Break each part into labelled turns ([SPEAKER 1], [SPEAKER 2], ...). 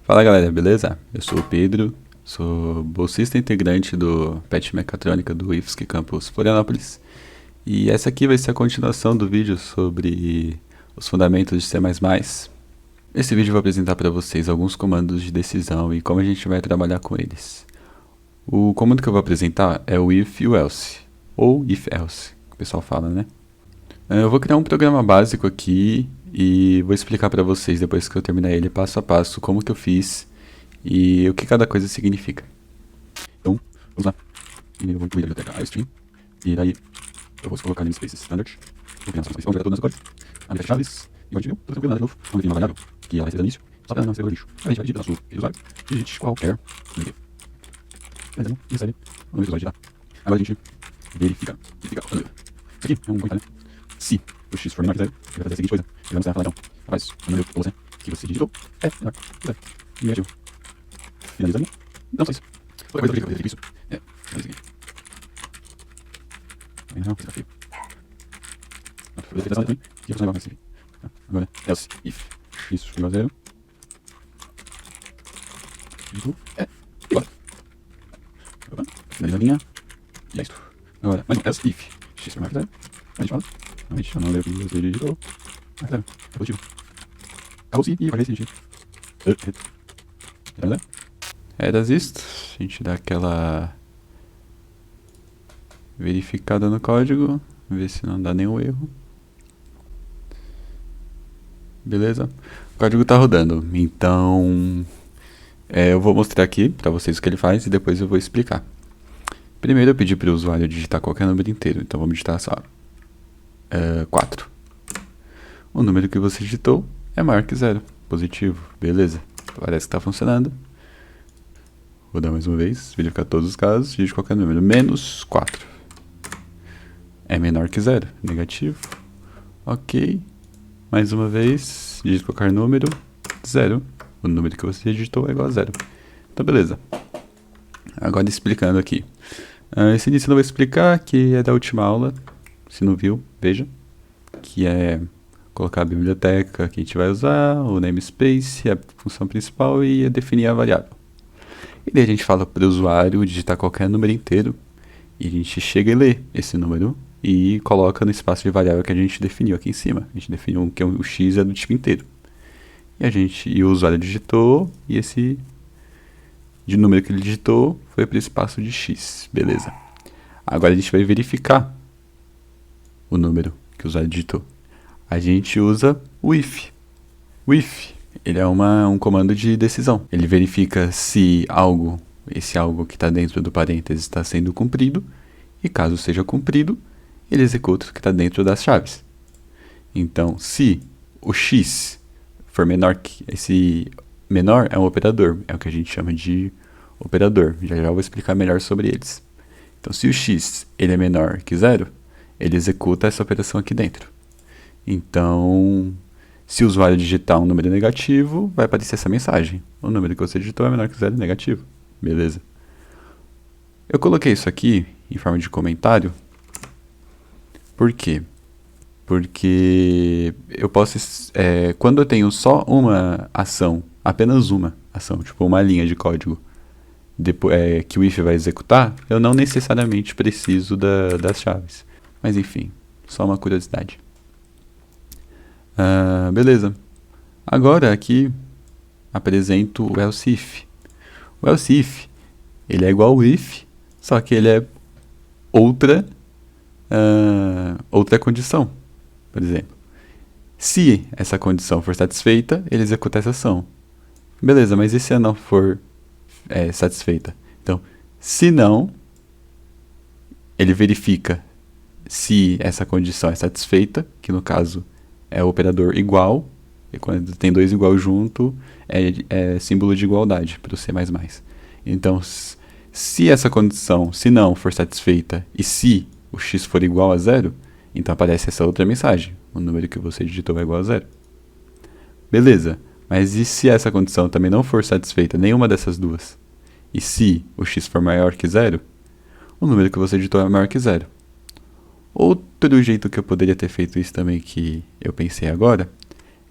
[SPEAKER 1] Fala galera, beleza? Eu sou o Pedro, sou bolsista integrante do PET Mecatrônica do IFSC Campus Florianópolis. E essa aqui vai ser a continuação do vídeo sobre os fundamentos de C++. Esse vídeo eu vou apresentar para vocês alguns comandos de decisão e como a gente vai trabalhar com eles. O comando que eu vou apresentar é o if e o else, ou if-else, que o pessoal fala, né? Eu vou criar um programa básico aqui e vou explicar para vocês, depois que eu terminar ele, passo a passo, como que eu fiz e o que cada coisa significa. Então, vamos lá. Primeiro eu vou incluir a biblioteca iStream, e daí eu vou colocar namespace standard, vou criar uma space, vamos gerar todo o nosso código, a minha chaves, igual a gente viu, tudo tranquilo, nada de novo. Vamos definir uma variável, que ela vai ser no início, só para não ser o lixo. A gente vai pedir para o nosso usuário, digite qualquer número. Beleza, e recebe o número do usuário de lá. Agora a gente verifica o número. Isso aqui é um comentário, né? Se o x for menor que zero, ele vai fazer a seguinte coisa. Ele vai mostrar, falar, então, rapaz, o número ou você que você digitou é menor que zero. Negativo. Finaliza ali. Então, só isso. Outra coisa que eu verifico isso é fazer isso aqui. Não, isso tá feio. Vou fazer a verificação também. E a função é igual a esse aqui. Agora, else, if x igual a zero. Isso é igual. Finaliza a linha. E é isso. Agora, mais um, else, if x for menor que zero. A gente fala. Realmente, eu não leio o que você digitou. Ah, zero. É positivo. Acabou-se e vai ver se a gente... Era isto. A gente dá aquela verificada no código, ver se não dá nenhum erro. Beleza? O código tá rodando, então eu vou mostrar aqui pra vocês o que ele faz e depois eu vou explicar. Primeiro eu pedi para o usuário digitar qualquer número inteiro, então vamos digitar só 4. O número que você digitou é maior que 0, positivo, beleza, parece que está funcionando. Vou dar mais uma vez, verificar todos os casos, digite qualquer número, menos 4. É menor que 0, negativo, ok. Mais uma vez, digite qualquer número, 0. O número que você digitou é igual a 0. Então beleza. Agora explicando aqui. Esse início eu não vou explicar, que é da última aula, se não viu, veja. Que é colocar a biblioteca que a gente vai usar, o namespace, a função principal e definir a variável. E daí a gente fala para o usuário digitar qualquer número inteiro e a gente chega e lê esse número e coloca no espaço de variável que a gente definiu aqui em cima. A gente definiu que o x é do tipo inteiro. E o usuário digitou e esse de número que ele digitou foi para o espaço de x. Beleza. Agora a gente vai verificar o número que o usuário digitou. A gente usa o if. O if, ele é um comando de decisão. Ele verifica se esse algo que está dentro do parênteses está sendo cumprido, e caso seja cumprido, ele executa o que está dentro das chaves. Então, se o x for menor que... Esse menor é um operador, é o que a gente chama de operador. Já vou explicar melhor sobre eles. Então, se o x ele é menor que 0, ele executa essa operação aqui dentro. Então, se o usuário digitar um número negativo, vai aparecer essa mensagem. O número que você digitou é menor que 0, negativo. Beleza. Eu coloquei isso aqui em forma de comentário. Por quê? Porque eu posso... quando eu tenho só uma ação, apenas uma ação, tipo uma linha de código, que o if vai executar, eu não necessariamente preciso das chaves. Mas enfim, só uma curiosidade. Beleza. Agora aqui apresento o else if. O else if, ele é igual ao if, só que ele é outra condição. Por exemplo, se essa condição for satisfeita, ele executa essa ação. Beleza, mas e se ela não for satisfeita? Então, se não, ele verifica se essa condição é satisfeita, que no caso é o operador igual, e quando tem dois igual junto, é símbolo de igualdade para o C++. Então, se essa condição, se não for satisfeita, e se o x for igual a 0, então aparece essa outra mensagem, o número que você digitou é igual a 0. Beleza, mas e se essa condição também não for satisfeita, nenhuma dessas duas? E se o x for maior que 0, o número que você digitou é maior que 0. Outro jeito que eu poderia ter feito isso também, que eu pensei agora,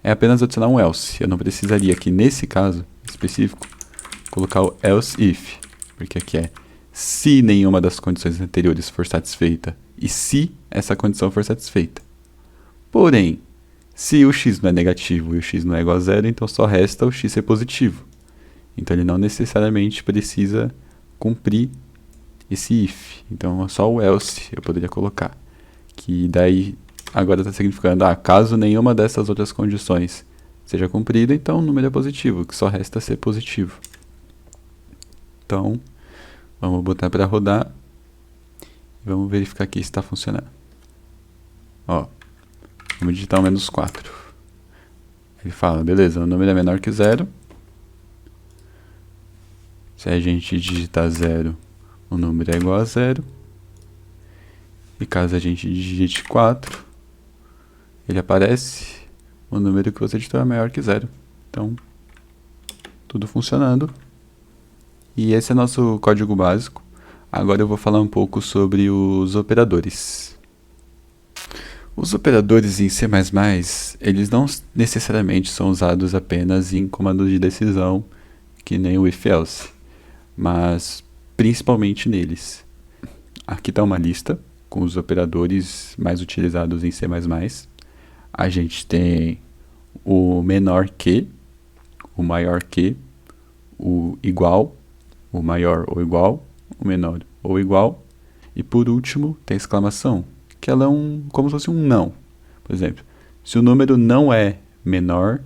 [SPEAKER 1] é apenas adicionar um else. Eu não precisaria aqui, nesse caso específico, colocar o else if, porque aqui é se nenhuma das condições anteriores for satisfeita e se essa condição for satisfeita. Porém, se o x não é negativo e o x não é igual a zero, então só resta o x ser positivo. Então ele não necessariamente precisa cumprir esse if. Então só o else eu poderia colocar. Que daí agora está significando, caso nenhuma dessas outras condições seja cumprida, então o número é positivo, que só resta ser positivo. Então, vamos botar para rodar e vamos verificar aqui se está funcionando. Ó, vamos digitar o menos 4. Ele fala, beleza, o número é menor que 0. Se a gente digitar 0, o número é igual a 0. E caso a gente digite 4, ele aparece, o número que você digitou é maior que 0. Então, tudo funcionando. E esse é nosso código básico. Agora eu vou falar um pouco sobre os operadores. Os operadores em C++, eles não necessariamente são usados apenas em comandos de decisão, que nem o if-else, mas principalmente neles. Aqui está uma lista com os operadores mais utilizados em C++. A gente tem o menor que, o maior que, o igual, o maior ou igual, o menor ou igual, e por último tem a exclamação, que ela é como se fosse um não. Por exemplo, se o número não é menor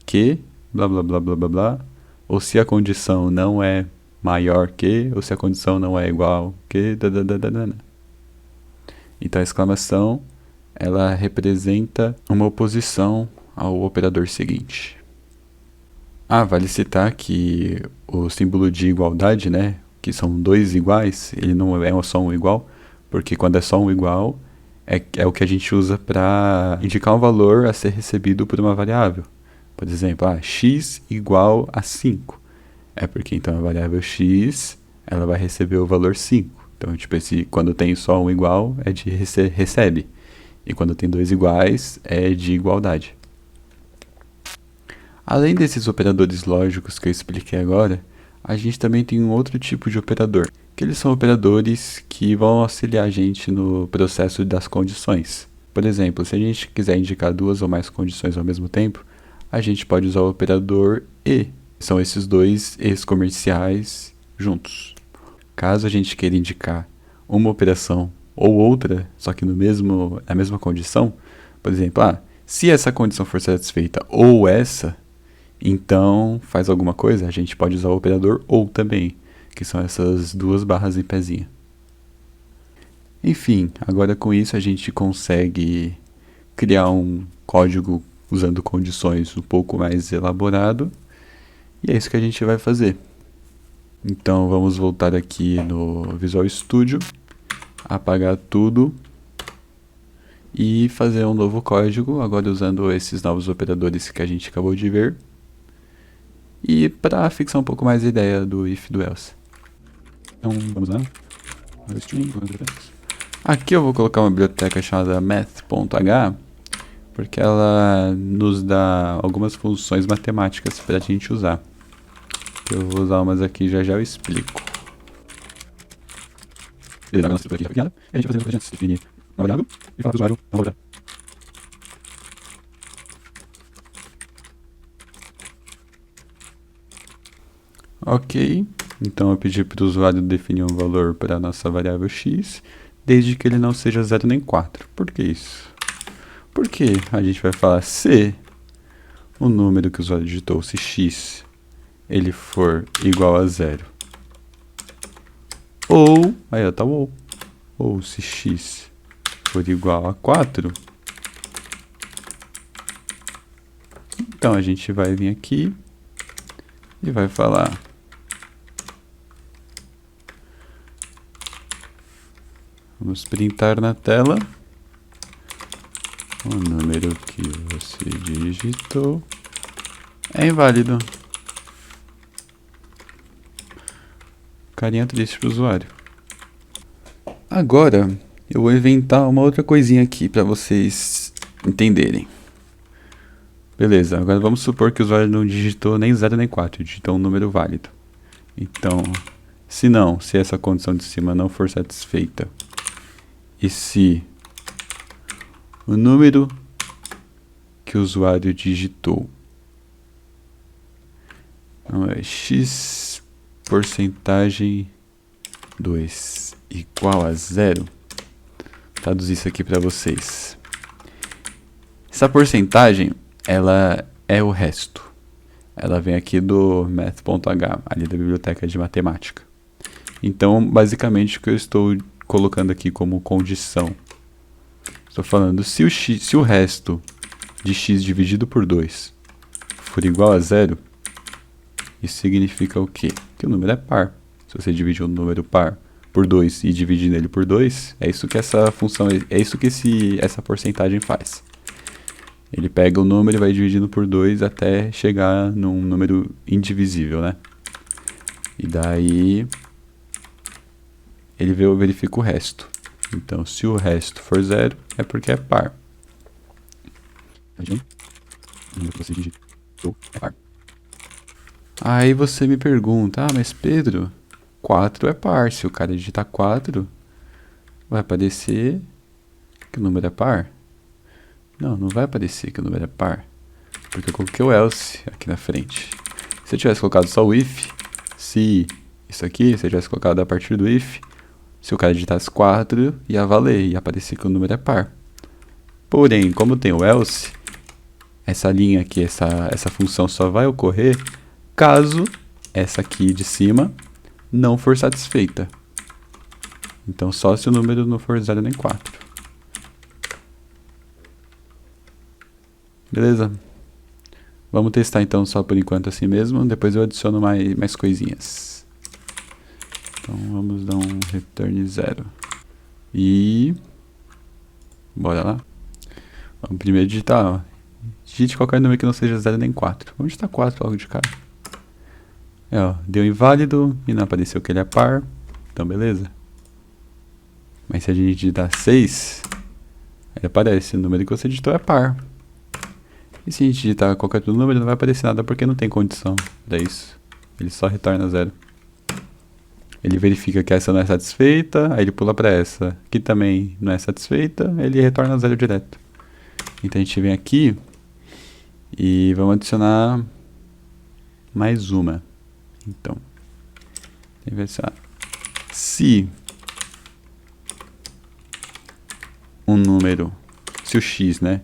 [SPEAKER 1] que, blá blá blá blá blá blá, ou se a condição não é maior que, ou se a condição não é igual que, dadadadadana. Então a exclamação, ela representa uma oposição ao operador seguinte. Vale citar que o símbolo de igualdade, né, que são dois iguais, ele não é só um igual, porque quando é só um igual, é o que a gente usa para indicar um valor a ser recebido por uma variável. Por exemplo, x igual a 5. É porque então a variável x, ela vai receber o valor 5. Então, tipo, quando tem só um igual, é de recebe. E quando tem dois iguais, é de igualdade. Além desses operadores lógicos que eu expliquei agora, a gente também tem um outro tipo de operador, que eles são operadores que vão auxiliar a gente no processo das condições. Por exemplo, se a gente quiser indicar duas ou mais condições ao mesmo tempo, a gente pode usar o operador e. São esses dois e's comerciais juntos. Caso a gente queira indicar uma operação ou outra, só que na mesma condição, por exemplo, se essa condição for satisfeita ou essa, então faz alguma coisa, a gente pode usar o operador ou também, que são essas duas barras em pezinha. Enfim, agora com isso a gente consegue criar um código usando condições um pouco mais elaborado, e é isso que a gente vai fazer. Então vamos voltar aqui no Visual Studio, apagar tudo e fazer um novo código, agora usando esses novos operadores que a gente acabou de ver. E para fixar um pouco mais a ideia do if e do else. Então vamos lá. Aqui eu vou colocar uma biblioteca chamada math.h, porque ela nos dá algumas funções matemáticas para a gente usar. Eu vou usar umas aqui, já eu explico. Beleza, a nossa estrutura aqui foi criada. E a gente vai fazer o que a gente definir uma variável e falar para o usuário não voltar. Ok, então eu pedi para o usuário definir um valor para a nossa variável x, desde que ele não seja 0 nem 4. Por que isso? Porque a gente vai falar se o número que o usuário digitou, se x, ele for igual a 0. Ou, aí tá o ou se x for igual a 4, então a gente vai vir aqui e vai falar vamos printar na tela o número que você digitou é inválido. Carinha triste para o usuário. Agora eu vou inventar uma outra coisinha aqui para vocês entenderem. Beleza, agora vamos supor que o usuário não digitou nem 0 nem 4, digitou um número válido. Então, se essa condição de cima não for satisfeita, e se o número que o usuário digitou não é x porcentagem 2 igual a 0, traduzir isso aqui para vocês. Essa porcentagem, ela é o resto. Ela vem aqui do math.h, ali da biblioteca de matemática. Então, basicamente, o que eu estou colocando aqui como condição, estou falando, se o resto de x dividido por 2 for igual a 0, isso significa o quê? Que o número é par. Se você dividir um número par por 2 e dividir nele por 2, é isso que essa função, é isso que essa porcentagem faz. Ele pega o número e vai dividindo por 2 até chegar num número indivisível, né? E daí ele verifica o resto. Então, se o resto for 0, é porque é par. O número que você digitou é par. Aí você me pergunta, mas Pedro, 4 é par. Se o cara digitar 4, vai aparecer que o número é par? Não, não vai aparecer que o número é par, porque eu coloquei o else aqui na frente. Se eu tivesse colocado só o if, se isso aqui, se eu tivesse colocado a partir do if, se o cara digitasse 4, ia valer, ia aparecer que o número é par. Porém, como tem o else, essa linha aqui, essa função só vai ocorrer caso essa aqui de cima não for satisfeita. Então, só se o número não for 0 nem 4. Beleza? Vamos testar então só por enquanto assim mesmo, depois eu adiciono mais coisinhas. Então vamos dar um return 0. E... bora lá. Vamos primeiro digitar, ó. Digite qualquer número que não seja 0 nem 4. Vamos digitar 4 logo de cara. Ó, deu inválido e não apareceu que ele é par. Então beleza. Mas se a gente digitar 6, aí aparece o número que você digitou é par. E se a gente digitar qualquer outro número, não vai aparecer nada porque não tem condição para isso. Ele só retorna 0. Ele verifica que essa não é satisfeita, aí ele pula para essa, que também não é satisfeita, ele retorna 0 direto. Então a gente vem aqui e vamos adicionar mais uma. Então, vai ser, se um número, se o x, né,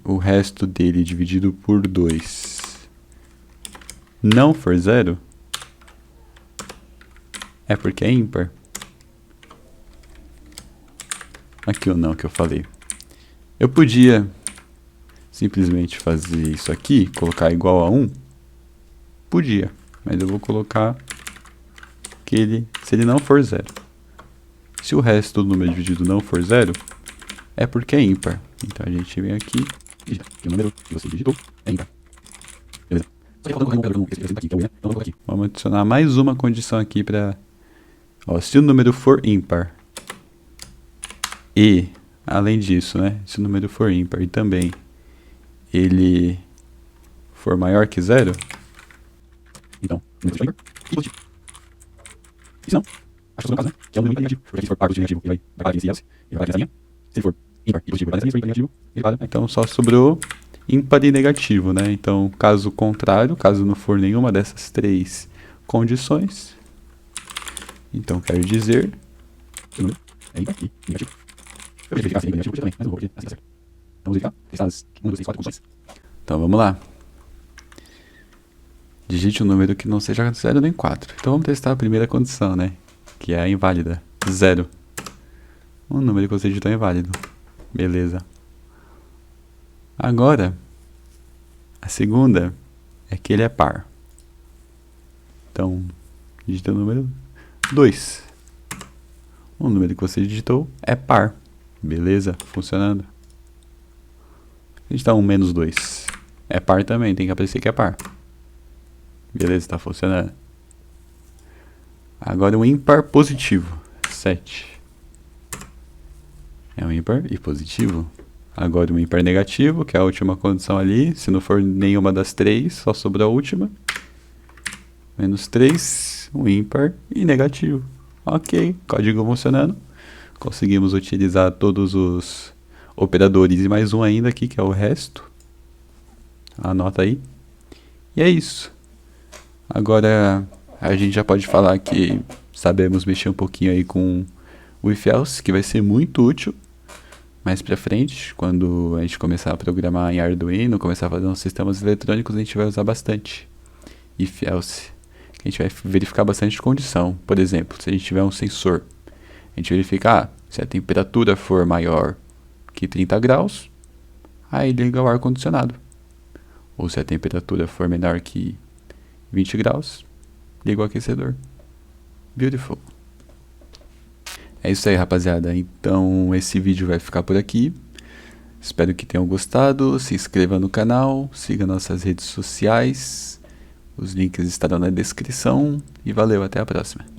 [SPEAKER 1] o resto dele dividido por 2 não for 0, é porque é ímpar. Aqui ou não que eu falei. Eu podia simplesmente fazer isso aqui, colocar igual a 1. Podia, mas eu vou colocar que se ele não for 0. Se o resto do número dividido não for 0, é porque é ímpar. Então a gente vem aqui e o número que você digitou é ímpar. Beleza? Só que faltando um operador que esse aqui, que é o né? Então vamos aqui. Vamos adicionar mais uma condição aqui para... se o número for ímpar e, além disso, né? Se o número for ímpar e também ele for maior que 0, então, o número ímpar e positivo. E se não, acho que é o caso, né? Que é o número negativo. Porque se for par positivo negativo, ele vai parar aqui nesse else, ele vai parar nessa linha. Se ele for ímpar e positivo, ele vai parar nessa linha. Se for ímpar e negativo, ele para. Então, só sobrou ímpar e negativo, né? Então, caso contrário, caso não for nenhuma dessas três condições, então quero dizer que o número é ímpar e negativo. Eu vou verificar se é ímpar e negativo também, mas não vou, porque assim tá certo. Então, vamos verificar, testar as 1, 2, 3, 4 condições. Então, vamos lá. Digite um número que não seja 0 nem 4. Então, vamos testar a primeira condição, né? Que é a inválida, 0. Um número que você digitou é inválido. Beleza. Agora, a segunda é que ele é par. Então, digita o número 2. O número que você digitou é par. Beleza? Funcionando. Digitar 1 menos 2. É par também, tem que aparecer que é par. Beleza, está funcionando. Agora um ímpar positivo. 7. É um ímpar e positivo. Agora o ímpar negativo, que é a última condição ali. Se não for nenhuma das três, só sobrou a última. Menos 3, um ímpar e negativo. Ok, código funcionando. Conseguimos utilizar todos os operadores e mais um ainda aqui, que é o resto. Anota aí. E é isso. Agora a gente já pode falar que sabemos mexer um pouquinho aí com o if else, que vai ser muito útil mais pra frente, quando a gente começar a programar em Arduino, começar a fazer uns sistemas eletrônicos, a gente vai usar bastante if else. A gente vai verificar bastante condição. Por exemplo, se a gente tiver um sensor, a gente verifica, se a temperatura for maior que 30 graus, aí liga o ar-condicionado. Ou se a temperatura for menor que 20 graus, liga o aquecedor. Beautiful. É isso aí, rapaziada. Então, esse vídeo vai ficar por aqui. Espero que tenham gostado. Se inscreva no canal, siga nossas redes sociais. Os links estarão na descrição. E valeu, até a próxima.